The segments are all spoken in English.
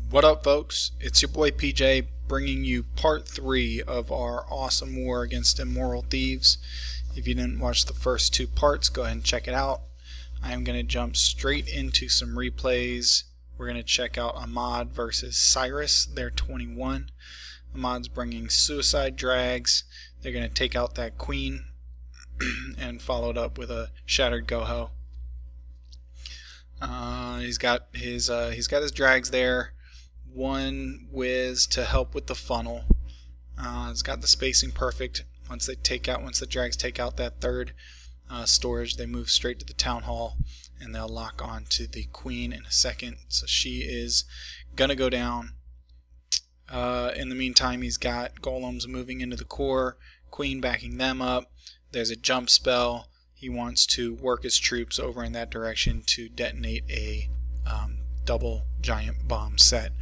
What up, folks? It's your boy PJ bringing you part 3 of our awesome war against Immoral Thieves. If you didn't watch the first 2 parts, go ahead and check it out. I am going to jump straight into some replays. We're going to check out Amon versus Cyrus. They're 21. Amon's bringing suicide drags. They're going to take out that queen and follow it up with a shattered GoHo. He's got his drags there. One whiz to help with the funnel. It's got the spacing perfect. Once the drags take out that third storage, they move straight to the town hall, and they'll lock on to the queen in a second. So she is gonna go down. In the meantime, he's got golems moving into the core, queen backing them up. There's a jump spell. He wants to work his troops over in that direction to detonate a double giant bomb set.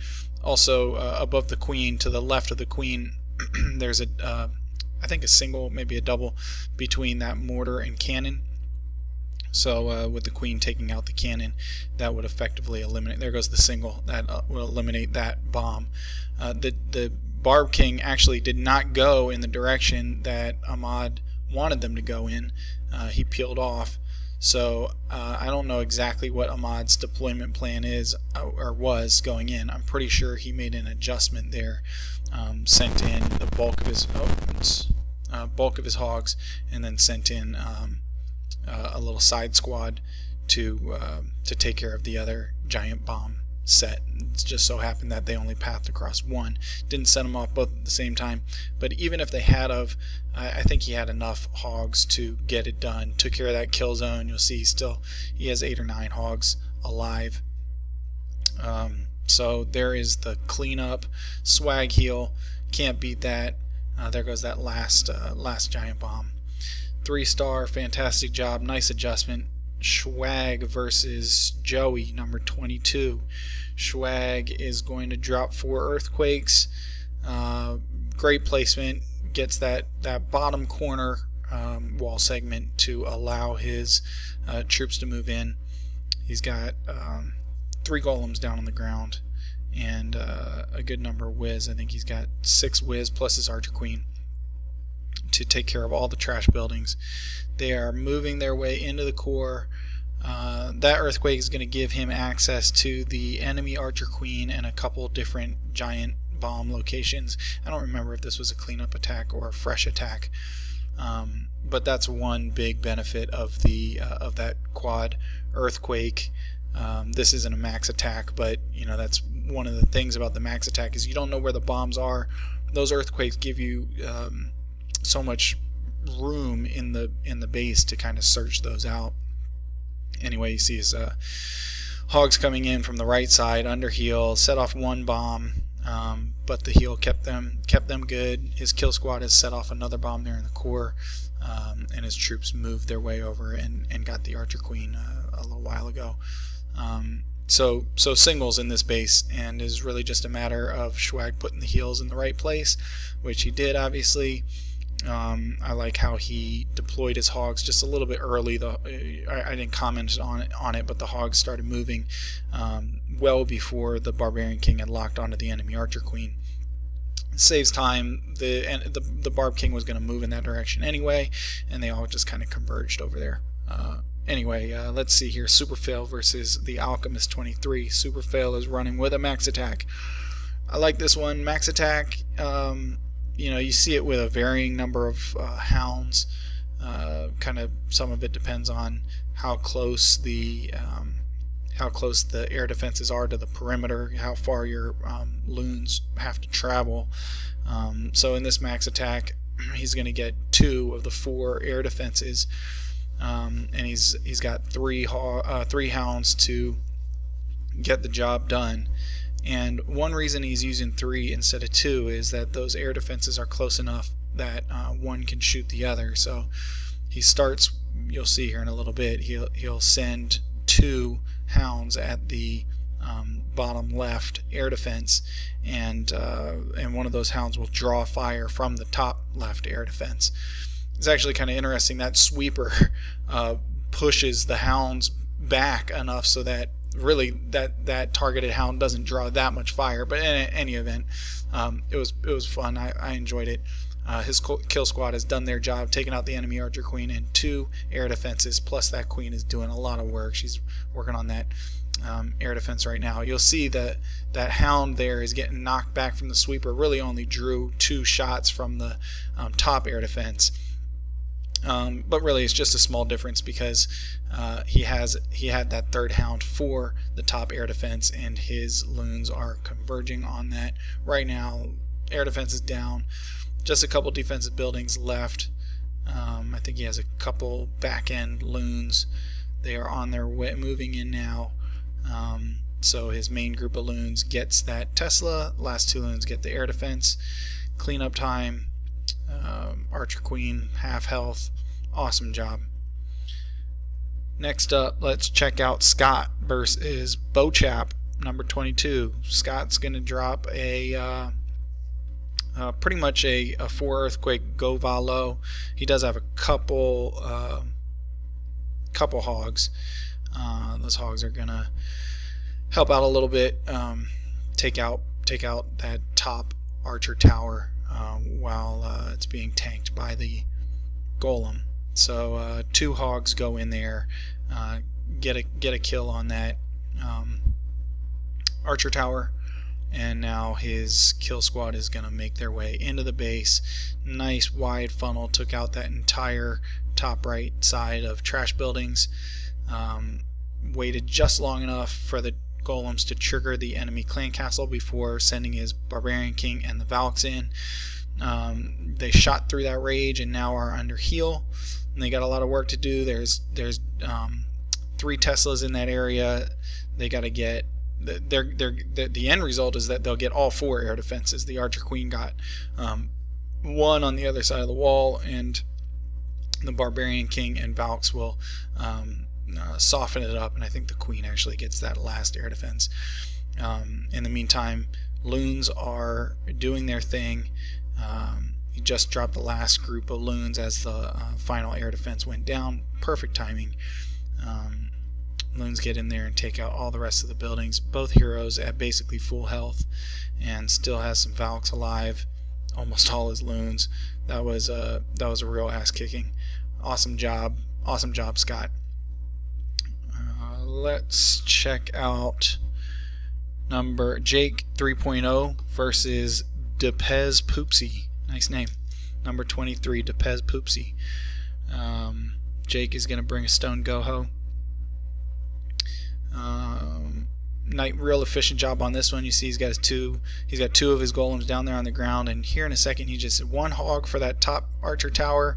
Also, above the queen, to the left of the queen, there's I think a single, maybe a double, between that mortar and cannon. So with the queen taking out the cannon, that would effectively eliminate. There goes the single. That will eliminate that bomb. The Barb King actually did not go in the direction that Ahmad wanted them to go in. He peeled off. So I don't know exactly what Ahmad's deployment plan is or was going in. I'm pretty sure he made an adjustment there, sent in the bulk of his hogs, and then sent in a little side squad to take care of the other giant bomb set. It just so happened that they only pathed across one. Didn't set them off both at the same time, but even if they had of, I think he had enough hogs to get it done. Took care of that kill zone. You'll see he has 8 or 9 hogs alive. So there is the cleanup. Schwag heal, can't beat that. There goes that last giant bomb. 3-star, fantastic job, nice adjustment. Schwag versus Joey, number 22. Schwag is going to drop 4 earthquakes. Great placement. Gets that bottom corner wall segment to allow his troops to move in. He's got 3 golems down on the ground and a good number of whiz. I think he's got 6 whiz plus his archer queen to take care of all the trash buildings. They are moving their way into the core. That earthquake is going to give him access to the enemy archer queen and a couple different giant bomb locations. I don't remember if this was a cleanup attack or a fresh attack, but that's one big benefit of that quad earthquake. This isn't a max attack, but you know, that's one of the things about the max attack is you don't know where the bombs are. Those earthquakes give you so much room in the base to kind of search those out. Anyway, you see his hogs coming in from the right side under heal, set off 1 bomb, but the heal kept them good. His kill squad has set off another bomb there in the core, and his troops moved their way over and got the archer queen a little while ago. So singles in this base, and is really just a matter of Schwag putting the heals in the right place, which he did, obviously. I like how he deployed his hogs just a little bit early. I didn't comment on it, but the hogs started moving well before the Barbarian King had locked onto the enemy Archer Queen. It saves time. The Barb King was going to move in that direction anyway, and they all just kind of converged over there. Anyway, let's see here. Superfail versus the Alchemist 23. Superfail is running with a max attack. I like this one. Max attack. You know, you see it with a varying number of hounds. Kind of some of it depends on how close the air defenses are to the perimeter, how far your loons have to travel. So in this max attack, he's going to get 2 of the 4 air defenses, and he's got 3 hounds to get the job done. And one reason he's using 3 instead of 2 is that those air defenses are close enough that one can shoot the other. So he starts, you'll see here in a little bit, he'll send 2 hounds at the bottom left air defense, and one of those hounds will draw fire from the top left air defense. It's actually kind of interesting that sweeper pushes the hounds back enough so that really that targeted Hound doesn't draw that much fire, but in any event, it was fun. I enjoyed it. His kill squad has done their job, taking out the enemy archer queen and 2 air defenses, plus that queen is doing a lot of work. She's working on that air defense right now. You'll see that Hound there is getting knocked back from the sweeper. Really only drew 2 shots from the top air defense. But really it's just a small difference because he had that 3rd Hound for the top air defense, and his loons are converging on that right now. Air defense is down, just a couple defensive buildings left. I think he has a couple back end loons. They are on their way, moving in now. So his main group of loons gets that Tesla, last 2 loons get the air defense. Cleanup time, archer queen half health. Awesome job. Next up, let's check out Scott versus Beauchamp, number 22. Scott's gonna drop a pretty much a 4 earthquake GoVaLo. He does have a couple hogs. Those hogs are gonna help out a little bit, take out that top archer tower while it's being tanked by the golem. So 2 hogs go in there, get a kill on that archer tower, and now his kill squad is gonna make their way into the base. Nice wide funnel, took out that entire top right side of trash buildings. Waited just long enough for the golems to trigger the enemy clan castle before sending his barbarian king and the valks in. They shot through that rage and now are under heal, and they got a lot of work to do. There's 3 Teslas in that area. They got to get the end result is that they'll get all 4 air defenses. The archer queen got 1 on the other side of the wall, and the barbarian king and valks will soften it up, and I think the queen actually gets that last air defense. In the meantime, loons are doing their thing. He just dropped the last group of loons as the final air defense went down. Perfect timing. Loons get in there and take out all the rest of the buildings. Both heroes at basically full health, and still has some valks alive. Almost all his loons. That was a real ass kicking. Awesome job, Scott. Let's check out number Jake 3.0 versus Depez Popsy. Nice name. Number 23, Depez Popsy. Jake is going to bring a stone GoHo. Real efficient job on this one. You see he's got 2 of his golems down there on the ground, and here in a second he just 1 hog for that top archer tower,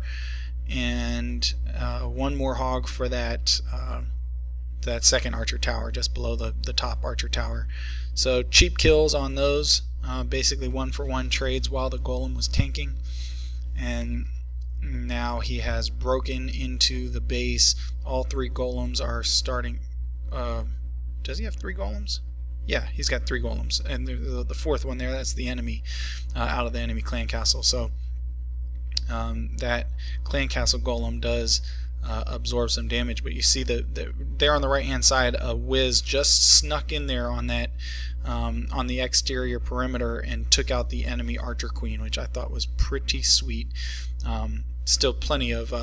and 1 more hog for that second archer tower just below the top archer tower. So cheap kills on those, basically 1-for-1 trades while the golem was tanking. And now he has broken into the base. All 3 golems are starting. Does he have 3 golems? Yeah, he's got 3 golems, and the 4th one there, that's the enemy, out of the enemy clan castle. So that clan castle golem does absorb some damage, but you see there on the right hand side, a whiz just snuck in there on that on the exterior perimeter and took out the enemy archer queen, which I thought was pretty sweet. Still plenty of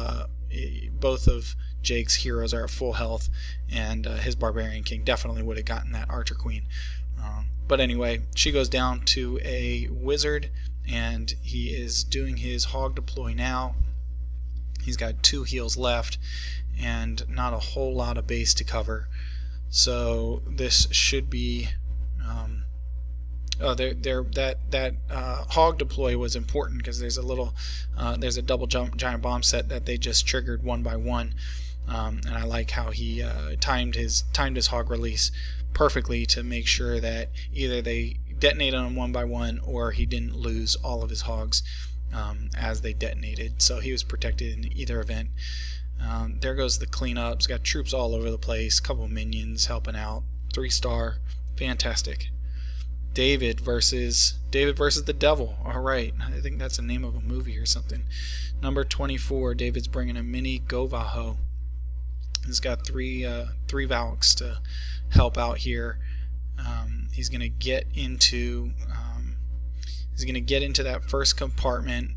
both of Jake's heroes are at full health, and his barbarian king definitely would have gotten that archer queen. But anyway, she goes down to a wizard, and he is doing his hog deploy now. He's got 2 heals left and not a whole lot of base to cover, so this should be that hog deploy was important because there's a double giant bomb set that they just triggered 1 by 1, and I like how he timed his hog release perfectly to make sure that either they detonated on 1 by 1 or he didn't lose all of his hogs as they detonated, so he was protected in either event. There goes the cleanup. It's got troops all over the place, couple minions helping out. 3-star, fantastic. David versus the devil. Alright, I think that's the name of a movie or something. Number 24, David's bringing a mini GoVaHo. He's got three valks to help out here. He's gonna get into that first compartment.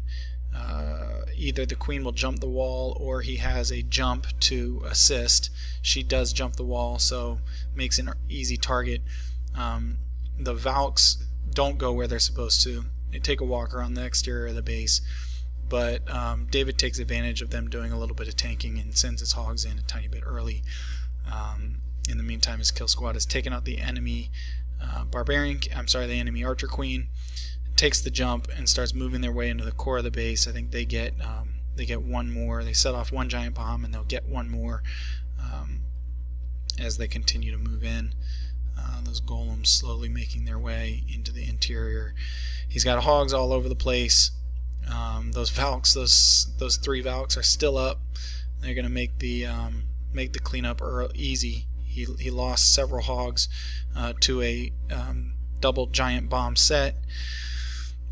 Either the queen will jump the wall, or he has a jump to assist. She does jump the wall, so makes an easy target. The valks don't go where they're supposed to. They take a walk around the exterior of the base, but David takes advantage of them doing a little bit of tanking and sends his hogs in a tiny bit early. In the meantime, his kill squad has taken out the enemy the enemy archer queen, takes the jump and starts moving their way into the core of the base. I think they get one more. They set off one giant bomb, and they'll get one more as they continue to move in. Those golems slowly making their way into the interior. He's got hogs all over the place. Those valks, those three valks are still up. They're gonna make the cleanup easy. He lost several hogs to a double giant bomb set,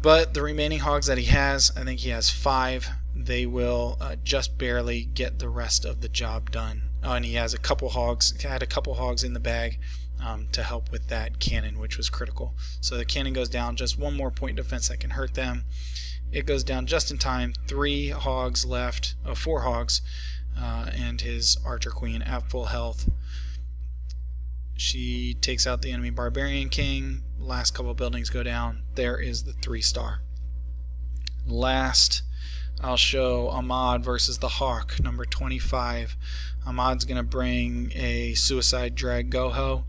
but the remaining hogs that he has, I think he has 5. They will just barely get the rest of the job done. And he has a couple hogs. Had a couple hogs in the bag to help with that cannon, which was critical. So the cannon goes down. Just one more point of defense that can hurt them. It goes down just in time. 3 hogs left, 4 hogs, and his archer queen at full health. She takes out the enemy barbarian king. Last couple of buildings go down. There is the 3-star. Last, I'll show Amon versus the Hawk, number 25. Amon's going to bring a suicide drag GoHo.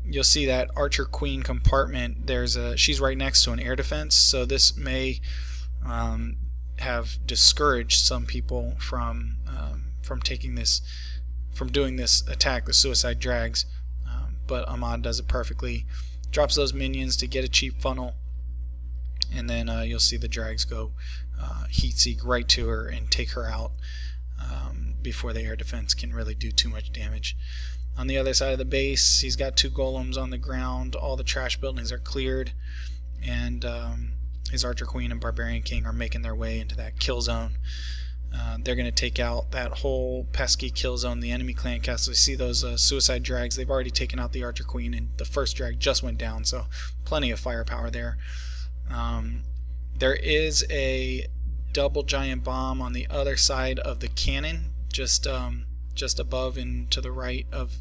You'll see that archer queen compartment. She's right next to an air defense, so this may have discouraged some people from doing this attack, the suicide drags. But Amon does it perfectly. Drops those minions to get a cheap funnel, and then you'll see the drags go heat seek right to her and take her out before the air defense can really do too much damage. On the other side of the base, he's got 2 golems on the ground. All the trash buildings are cleared, and his archer queen and barbarian king are making their way into that kill zone. They're going to take out that whole pesky kill zone, the enemy clan castle. You see those suicide drags. They've already taken out the archer queen, and the first drag just went down, so plenty of firepower there. There is a double giant bomb on the other side of the cannon, just above and to the right of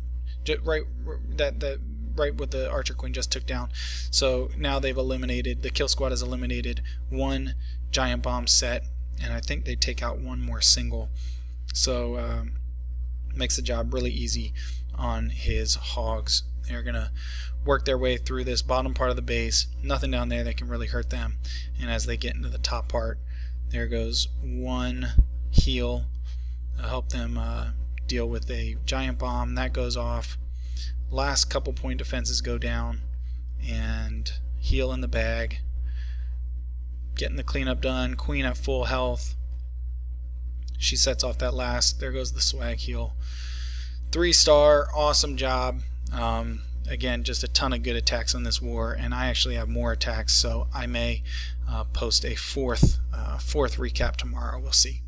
right what the archer queen just took down. So now they've eliminated, the kill squad has eliminated 1 giant bomb set, and I think they take out 1 more single. So makes the job really easy on his hogs. They're gonna work their way through this bottom part of the base. Nothing down there that can really hurt them. And as they get into the top part, there goes 1 heal to help them deal with a giant bomb. That goes off. Last couple point defenses go down, and heal in the bag. Getting the cleanup done. Queen at full health. She sets off that last. There goes the Schwag heal. 3-star, awesome job. Again, just a ton of good attacks on this war, and I actually have more attacks, so I may post a fourth recap tomorrow. We'll see.